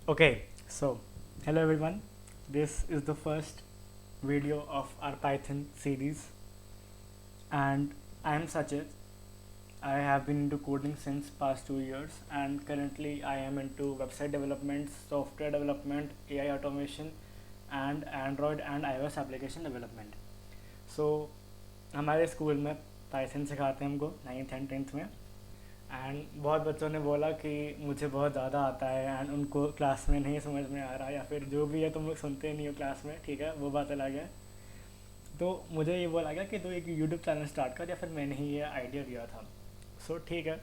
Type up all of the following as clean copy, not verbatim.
Okay, so hello everyone. This is the first video of our Python series, and I am Sachin. I have been into coding since past 2 years, and currently I am into website development, software development, AI automation, and Android and iOS application development. So हमारे school में Python सिखाते हैं हमको 9th and 10th में, and बहुत बच्चों ने बोला कि मुझे बहुत ज़्यादा आता है एंड उनको क्लास में नहीं समझ में आ रहा, या फिर जो भी है तुम लोग सुनते नहीं हो क्लास में, ठीक है, वो बात अलग है। तो मुझे ये बोला गया कि तो एक यूट्यूब चैनल स्टार्ट कर, या फिर मैंने ही ये आइडिया दिया था। सो ठीक है,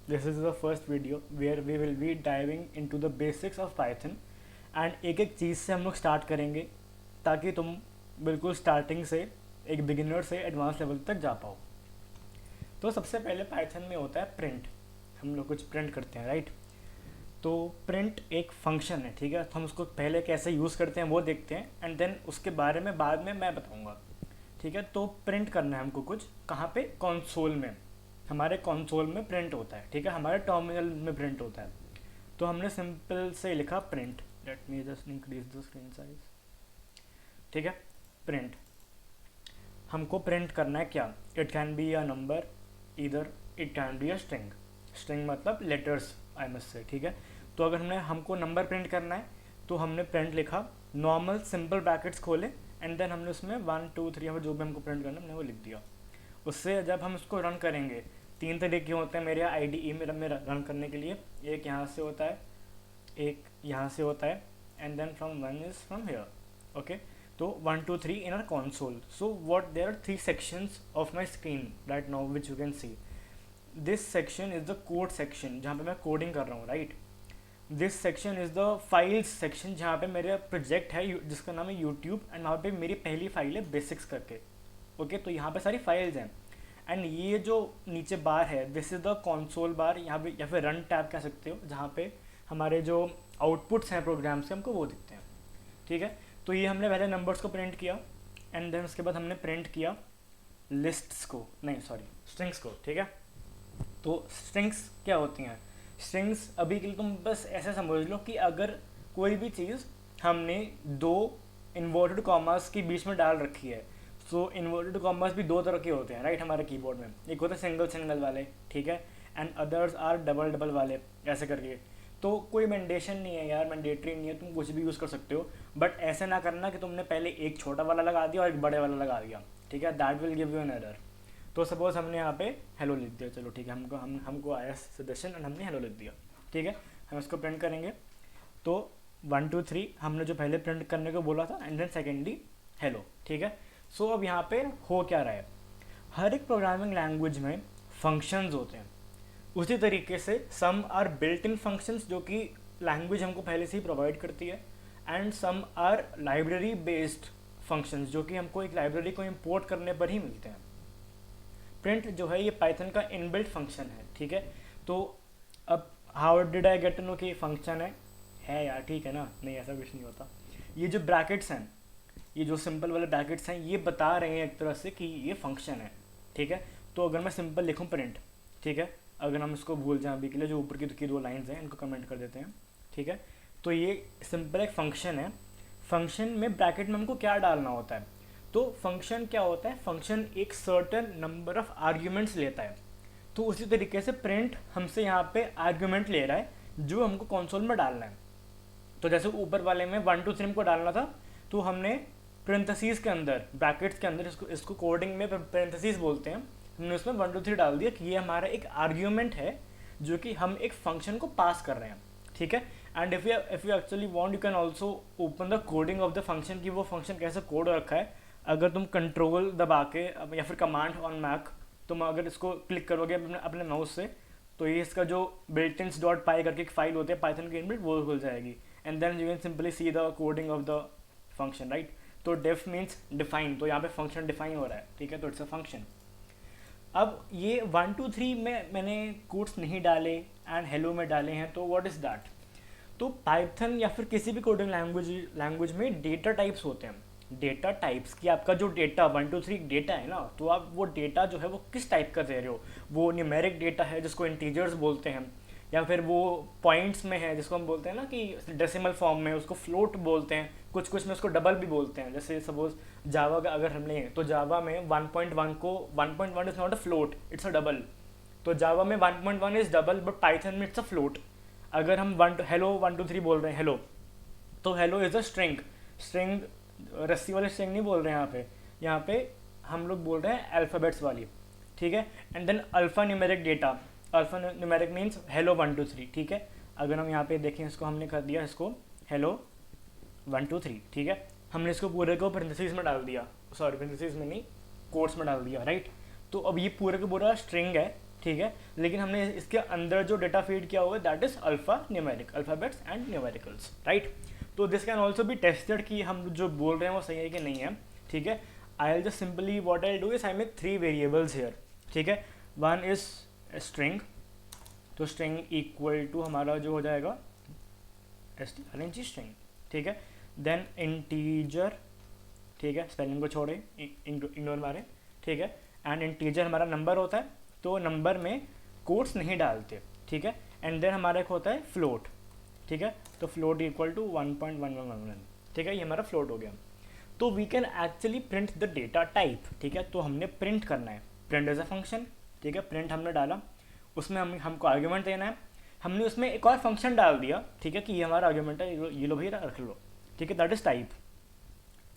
this is the first video where we will be diving into the basics of Python, and एक एक चीज़ से हम लोग स्टार्ट करेंगे ताकि तुम बिल्कुल स्टार्टिंग से एक बिगिनर से एडवांस लेवल तक जा पाओ। तो सबसे पहले पाइथन में होता है प्रिंट। हम लोग कुछ प्रिंट करते हैं, राइट। तो प्रिंट एक फंक्शन है, ठीक है। तो हम उसको पहले कैसे यूज़ करते हैं वो देखते हैं, एंड देन उसके बारे में बाद में मैं बताऊंगा, ठीक है। तो प्रिंट करना है हमको कुछ, कहाँ पे, कंसोल में। हमारे कंसोल में प्रिंट होता है, ठीक है, हमारे टर्मिनल में प्रिंट होता है। तो हमने सिंपल से लिखा print. Let me just increase the screen size, ठीक है। प्रिंट हमको प्रिंट करना है क्या? It can be a number, इधर it can be a string. String मतलब लेटर्स, आई मस्ट से, ठीक है। तो अगर हमको नंबर प्रिंट करना है तो हमने प्रिंट लिखा, नॉर्मल सिंपल ब्रैकेट्स खोले, एंड देन हमने उसमें 1 2 3 हमें जो भी हमको प्रिंट करना है हमने वो लिख दिया। उससे जब हम उसको रन करेंगे, तीन तरीके होते हैं मेरे IDE में रन करने के लिए। एक यहाँ से होता है, एक यहाँ से होता है, and then from one is from here, okay. तो 1 2 3 in our console. So what, there are three sections of my screen right now which you can see. This section is the code section जहाँ पे मैं coding कर रहा हूँ, right. This section is the files section जहाँ पे मेरा project है जिसका नाम है यूट्यूब, एंड वहाँ पे मेरी पहली फाइल है बेसिक्स करके, ओके। तो यहाँ पे सारी फाइल्स हैं, एंड ये जो नीचे बार है दिस इज़ द कंसोल बार, यहाँ पे या फिर रन टैब कह सकते हो, जहाँ पे हमारे जो आउटपुट्स हैं प्रोग्राम्स के हमको वो दिखते हैं, ठीक है। तो ये हमने पहले नंबर्स को प्रिंट किया, एंड देन उसके बाद हमने प्रिंट किया लिस्ट्स को, नहीं सॉरी स्ट्रिंग्स को, ठीक है। तो स्ट्रिंग्स क्या होती हैं? स्ट्रिंग्स अभी के लिए तुम बस ऐसे समझ लो कि अगर कोई भी चीज़ हमने दो इन्वर्टेड कॉमर्स के बीच में डाल रखी है, सो इन्वर्टेड कॉमर्स भी दो तरह के होते हैं, राइट, हमारे कीबोर्ड में। एक होता है सिंगल सिंगल वाले, ठीक है, and others are double double वाले, ऐसे करके। तो कोई मैंडेशन नहीं है यार, मैंडेटरी नहीं है, तुम कुछ भी यूज़ कर सकते हो, बट ऐसे ना करना कि तुमने पहले एक छोटा वाला लगा दिया और एक बड़े वाला लगा दिया, ठीक है, that will give you an error. तो सपोज हमने यहाँ पे हेलो लिख दिया, चलो ठीक है, हमको आया सजेशन एंड हमने हेलो लिख दिया, ठीक है। हम इसको प्रिंट करेंगे, तो 1 2 3 हमने जो पहले प्रिंट करने को बोला था, एंड देन सेकेंडली हेलो, ठीक है। सो अब यहाँ पे हो क्या रहा है, हर एक प्रोग्रामिंग लैंग्वेज में फंक्शंस होते हैं। उसी तरीके से some are built in functions जो कि लैंग्वेज हमको पहले से ही प्रोवाइड करती है, and some are library based functions जो कि हमको एक लाइब्रेरी को इंपोर्ट करने पर ही मिलते हैं। प्रिंट जो है ये पाइथन का इनबिल्ट फंक्शन है, ठीक है। तो अब how did I get to know कि ये फंक्शन है यार, ठीक है ना, नहीं ऐसा कुछ नहीं होता। ये जो ब्रैकेट्स हैं, ये जो सिंपल वाले ब्रैकेट्स हैं, ये बता रहे हैं एक तरह से कि ये फंक्शन है, ठीक है। तो अगर मैं सिंपल लिखूँ प्रिंट, ठीक है, अगर हम इसको भूल जाएं अभी के लिए, जो ऊपर की दो लाइंस हैं इनको कमेंट कर देते हैं, ठीक है। तो ये सिंपल एक फंक्शन है। फंक्शन में ब्रैकेट में हमको क्या डालना होता है? तो फंक्शन क्या होता है? फंक्शन एक सर्टेन नंबर ऑफ आर्ग्यूमेंट्स लेता है। तो उसी तरीके से प्रिंट हमसे यहाँ पे आर्ग्यूमेंट ले रहा है जो हमको कंसोल में डालना है। तो जैसे ऊपर वाले में 1 2 3 को डालना था, तो हमने पेरेंथेसिस के अंदर, ब्रैकेट्स के अंदर, इसको कोडिंग में पेरेंथेसिस बोलते हैं, हमने उसमें 1 2 3 डाल दिया कि ये हमारा एक आर्ग्यूमेंट है जो कि हम एक फंक्शन को पास कर रहे हैं, ठीक है। And if you actually want you can also open the coding of the function कि वो फंक्शन कैसे कोड रखा है। अगर तुम कंट्रोल दबा के या फिर कमांड ऑन मैक, तुम अगर इसको क्लिक करोगे अपने माउस से, तो ये इसका जो बिल्टिन्स डॉट पाई करके एक फाइल होती है पाइथन की इनबिल्ट, वो खुल जाएगी, and then you can simply see the coding of the function, right. तो डेफ मीन्स डिफाइन, तो यहाँ पे फंक्शन डिफाइन हो रहा है, ठीक है, तो इट्स अ फंक्शन। अब ये 1 2 3 में मैंने कोड्स नहीं डाले एंड हेलो में डाले हैं, तो व्हाट इज़ दैट? तो पाइथन या फिर किसी भी कोडिंग लैंग्वेज में डेटा टाइप्स होते हैं। डेटा टाइप्स की आपका जो डेटा 1 2 3 डेटा है ना, तो आप वो डेटा जो है वो किस टाइप का दे रहे हो। वो न्यूमेरिक डेटा है जिसको इंटीजर्स बोलते हैं, या फिर वो पॉइंट्स में है जिसको हम बोलते हैं ना कि डेसिमल फॉर्म में, उसको फ्लोट बोलते हैं, कुछ कुछ में उसको डबल भी बोलते हैं। जैसे सपोज जावा का अगर हम लें तो जावा में 1.1 को 1.1 is not a float, it's a double. तो जावा में 1.1 इज डबल बट पाइथन में इट्स अ फ्लोट। अगर हम हेलो 1 2 3 बोल रहे हैं हेलो, तो hello is a string. String रस्सी वाले स्ट्रिंग नहीं बोल रहे हैं यहाँ पे, यहाँ पे हम लोग बोल रहे हैं अल्फ़ाबेट्स वाली, ठीक है। And then alphanumeric data, alphanumeric means hello 1 2 3, ठीक है। अगर हम यहाँ पे देखें, इसको हमने कर दिया इसको हेलो 1 2 3, ठीक है। हमने इसको पूरे को पेरेंथेसिस में डाल दिया, सॉरी पेरेंथेसिस में नहीं, कोट्स में डाल दिया, राइट। तो अब ये पूरे का पूरा स्ट्रिंग है, ठीक है। लेकिन हमने इसके अंदर जो डेटा फीड किया हुआ है that is alpha numeric, alphabets and numericals, right. तो this can also be tested कि हम जो बोल रहे हैं वो सही है कि नहीं है, ठीक है। I will just simply what I do is I make 3 variables here, ठीक है। वन इज स्ट्रिंग, तो स्ट्रिंग इक्वल टू हमारा जो हो जाएगा strng स्ट्रिंग, ठीक है। देन इंटीजर, ठीक है, स्पेलिंग को छोड़े, इग्नोर मारे, ठीक है। एंड इंटीजर हमारा नंबर होता है, तो नंबर में कोट्स नहीं डालते, ठीक है। एंड देन हमारा एक होता है फ्लोट, ठीक है। तो फ्लोट इक्वल टू 1.1111, ठीक है, ये हमारा फ्लोट हो गया। तो we can actually print the data type, ठीक है। तो हमने प्रिंट करना है, प्रिंट एज अ फंक्शन, ठीक है। प्रिंट हमने डाला, उसमें हमको आर्ग्यूमेंट देना है, हमने उसमें एक और फंक्शन डाल दिया, ठीक है, कि ये हमारा आर्ग्यूमेंट है, ये लो भैया रख लो, ठीक है। That is type.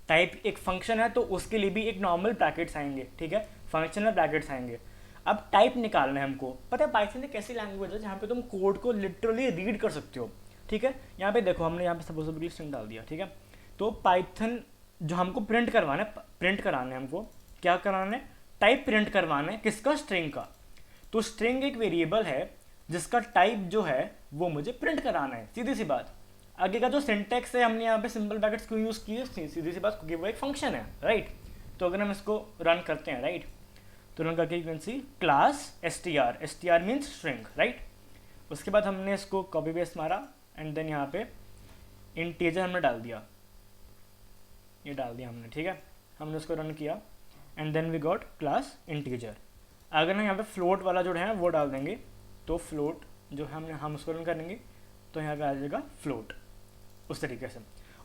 टाइप एक फंक्शन है तो उसके लिए भी एक नॉर्मल ब्रैकेट्स आएंगे, ठीक है, फंक्शनल ब्रैकेट्स आएंगे। अब टाइप निकालना है हमको। पता है पाइथन एक ऐसी लैंग्वेज है जहाँ पे तुम कोड को लिटरली रीड कर सकते हो, ठीक है। यहाँ पे देखो, हमने यहाँ पे सपोजेबली स्ट्रिंग डाल दिया, ठीक है। तो पाइथन जो हमको प्रिंट करवाना है, प्रिंट कराना है हमको, क्या कराना है, टाइप प्रिंट करवाना है, किसका, स्ट्रिंग का। तो स्ट्रिंग एक वेरिएबल है जिसका टाइप जो है वो मुझे प्रिंट कराना है, सीधी सी बात। आगे का जो सिंटेक्स है, हमने यहाँ पे सिंपल ब्रैकेट्स क्यों यूज़ किए, सीधी सी बात, क्योंकि वो एक फंक्शन है, राइट। तो अगर हम इसको रन करते हैं, राइट, तो रन करके you can see class str means string, right. उसके बाद हमने इसको कॉपी पेस्ट मारा एंड देन यहाँ पे इंटीजर हमने डाल दिया, ये डाल दिया हमने, ठीक है। हमने उसको रन किया and then we got class integer. अगर हम यहाँ पे फ्लोट वाला जो है वो डाल देंगे, तो फ्लोट जो है हम उसको रन करेंगे तो यहाँ पे आ जाएगा फ्लोट, उस तरीके से।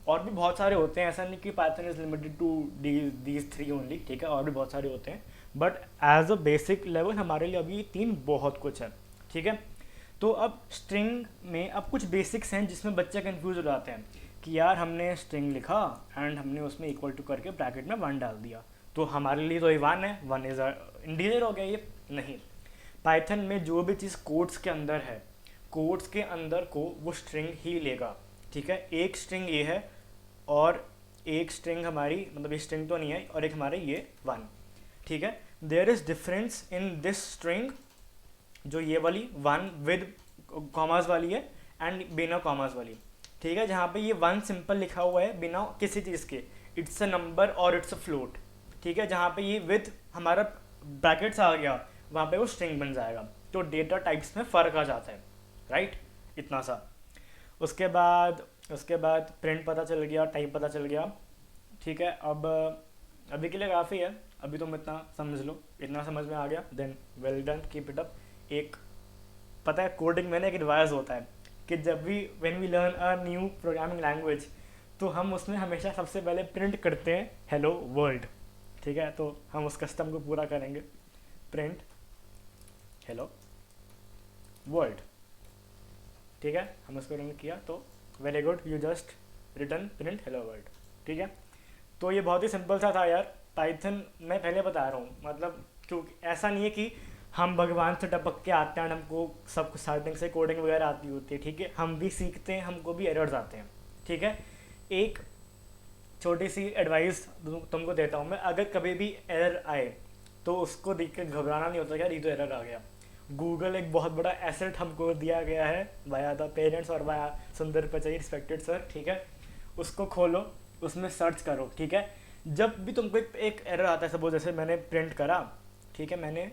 और भी बहुत सारे होते हैं, ऐसा नहीं कि Python is limited to these 3 only, ठीक है, और भी बहुत सारे होते हैं, but as a basic level हमारे लिए अभी 3 बहुत कुछ है, ठीक है। तो अब स्ट्रिंग में अब कुछ बेसिक्स हैं जिसमें बच्चे कंफ्यूज हो जाते हैं कि यार हमने स्ट्रिंग लिखा एंड हमने उसमें इक्वल टू करके ब्रैकेट में 1 डाल दिया, तो हमारे लिए तो ये 1 है, 1 इज इंटीजर हो गया। ये नहीं, पाइथन में जो भी चीज़ कोड्स के अंदर है, कोड्स के अंदर को वो स्ट्रिंग ही लेगा, ठीक है। एक स्ट्रिंग ये है और एक स्ट्रिंग हमारी, मतलब ये स्ट्रिंग तो नहीं है, और एक हमारे ये 1, ठीक है। There is difference in this string, जो ये वाली 1 विद कॉमास वाली है एंड बिना कॉमास वाली, ठीक है। जहाँ पे ये 1 सिंपल लिखा हुआ है बिना किसी चीज़ के, इट्स अ नंबर और इट्स अ फ्लोट, ठीक है। जहाँ पे ये विद हमारा ब्रैकेट्स आ गया, वहाँ पे वो स्ट्रिंग बन जाएगा। तो डेटा टाइप्स में फ़र्क आ जाता है, राइट, इतना सा। उसके बाद प्रिंट पता चल गया, टाइप पता चल गया, ठीक है। अब अभी के लिए काफ़ी है, अभी तुम इतना समझ लो, इतना समझ में आ गया, then well done, keep it up. एक पता है कोडिंग में ना एक एडवाइस होता है कि जब भी when we learn a new programming language, तो हम उसमें हमेशा सबसे पहले प्रिंट करते हैं हेलो वर्ल्ड, ठीक है। तो हम उस कस्टम को पूरा करेंगे, प्रिंट हेलो वर्ल्ड, ठीक है। हम उसको रन किया तो very good, you just return print hello world, ठीक है। तो ये बहुत ही सिंपल सा था यार, पाइथन मैं पहले बता रहा हूँ, मतलब क्योंकि ऐसा नहीं है कि हम भगवान से टपक के आते हैं, हमको सब स्टार्टिंग से कोडिंग वगैरह आती होती है, ठीक है। हम भी सीखते हैं, हमको भी एरर्स आते हैं, ठीक है। एक छोटी सी एडवाइस तुमको देता हूँ मैं, अगर कभी भी एरर आए तो उसको देख के घबराना नहीं होता, यार ये तो एरर आ गया। गूगल एक बहुत बड़ा एसेट हमको दिया गया है वाया द पेरेंट्स और वाया सुंदर पिचाई रिस्पेक्टेड सर, ठीक है। उसको खोलो, उसमें सर्च करो, ठीक है। जब भी तुमको एक एरर आता है, सपोज जैसे मैंने प्रिंट करा, ठीक है, मैंने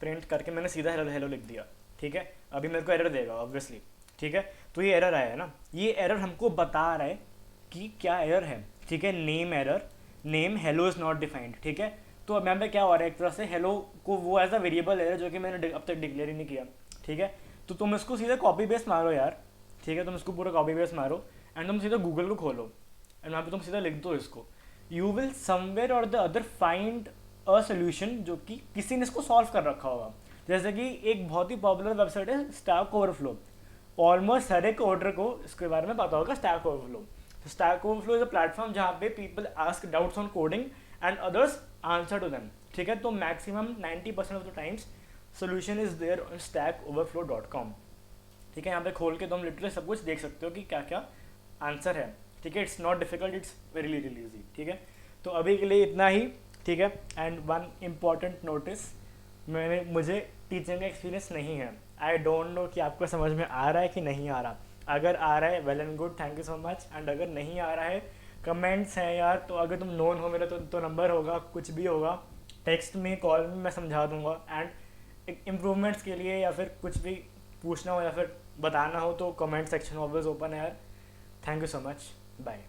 प्रिंट करके मैंने सीधा हेलो हेलो लिख दिया, ठीक है। अभी मेरे को एरर देगा ऑब्वियसली, ठीक है। तो ये एरर आया है ना, ये एरर हमको बता रहा है कि क्या एरर है, ठीक है। Name error, name hello is not defined, ठीक है। तो अब यहाँ पे क्या हो रहा है, एक तरह से हेलो को वो एज अ वेरिएबल है जो कि मैंने अब तक डिक्लेयर ही नहीं किया, ठीक है। तो तो तुम इसको सीधे कॉपी पेस्ट मारो यार, ठीक है, तुम इसको पूरा कॉपी पेस्ट मारो एंड तुम सीधा गूगल को खोलो एंड वहाँ पे तुम सीधा लिख दो इसको, यू विल समवेयर और the other find a solution जो कि किसी ने इसको सॉल्व कर रखा होगा। जैसे कि एक बहुत ही पॉपुलर वेबसाइट है स्टैक ओवरफ्लो, ऑलमोस्ट हर एक कोडर को इसके बारे में पता होगा Stack Overflow. Stack Overflow is a platform जहाँ पे people ask doubts on coding and others answer to them, ठीक है। तो maximum 90% of the times solution is there on stackoverflow.com, ठीक है। यहाँ पे खोल के तुम लिटरली सब कुछ देख सकते हो कि क्या क्या आंसर है, ठीक है। It's not difficult, it's very really easy, ठीक है। तो अभी के लिए इतना ही, ठीक है। एंड वन इम्पॉर्टेंट नोटिस, मुझे टीचिंग का एक्सपीरियंस नहीं है, आई डोंट नो कि आपको समझ में आ रहा है कि नहीं आ रहा। अगर आ रहा है well and good, thank you so much. And अगर नहीं आ रहा है, कमेंट्स हैं यार, तो अगर तुम नोन हो मेरा तो नंबर होगा, कुछ भी होगा, टेक्स्ट में कॉल में मैं समझा दूंगा। एंड इम्प्रूवमेंट्स के लिए या फिर कुछ भी पूछना हो या फिर बताना हो तो कमेंट सेक्शन ऑलवेज ओपन है यार। Thank you so much, bye.